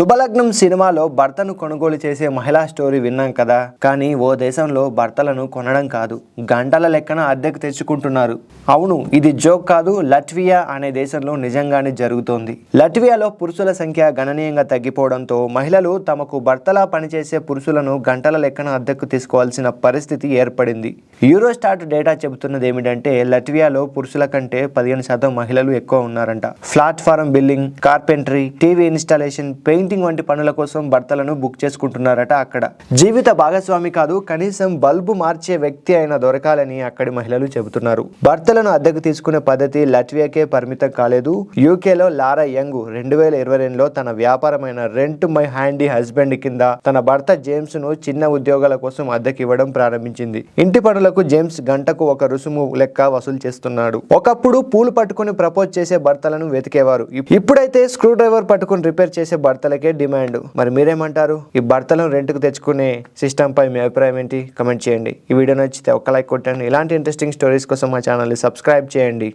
శుభలగ్నం సినిమాలో భర్తను కొనుగోలు చేసే మహిళా స్టోరీ విన్నాం కదా. కానీ ఓ దేశంలో భర్తలను కొనడం కాదు, గంటల లెక్కన అద్దెకు తెచ్చుకుంటున్నారు. అవును, ఇది జోక్ కాదు. లట్వియా అనే దేశంలో నిజంగానే జరుగుతోంది. లట్వియాలో పురుషుల సంఖ్య గణనీయంగా తగ్గిపోవడంతో మహిళలు తమకు భర్తలా పనిచేసే పురుషులను గంటల లెక్కన అద్దెకు తీసుకోవాల్సిన పరిస్థితి ఏర్పడింది. యూరోస్టాట్ డేటా చెబుతున్నది ఏమిటంటే లట్వియాలో పురుషుల కంటే 15% మహిళలు ఎక్కువ ఉన్నారంట. Platform building, carpentry, TV installation, painting వంటి పనుల కోసం భర్తలను బుక్ చేసుకుంటున్నారట. అక్కడ జీవిత భాగస్వామి కాదు, కనీసం బల్బు మార్చే వ్యక్తి అయినా దొరకాలని అక్కడి మహిళలు చెబుతున్నారు. భర్తలను అద్దెకు తీసుకునే పద్ధతి లట్వియాకే పరిమితం కాలేదు. యూకేలో లారా యంగ్ 2022లో తన వ్యాపారమైన రెంట్ మై హ్యాండీ హస్బెండ్ కింద తన భర్త జేమ్స్ ను చిన్న ఉద్యోగాల కోసం అద్దెకి ఇవ్వడం ప్రారంభించింది. ఇంటి పనులకు జేమ్స్ గంటకు ఒక రుసుము లెక్క వసూలు చేస్తున్నాడు. ఒకప్పుడు పూలు పట్టుకుని ప్రపోజ్ చేసే భర్తలను వెతికేవారు. ఇప్పుడైతే స్క్రూ డ్రైవర్ పట్టుకుని రిపేర్ చేసే భర్తలకే డిమాండ్. మరి మీరేమంటారు? ఈ భర్తలను రెంట్కు తెచ్చుకునే సిస్టమ్ పై మీ అభిప్రాయం ఏంటి? కమెంట్ చేయండి. ఈ వీడియో నచ్చితే ఒక లైక్ కొట్టండి. ఇలాంటి ఇంట్రెస్టింగ్ స్టోరీస్ కోసం మా ఛానల్ని సబ్స్క్రైబ్ చేయండి.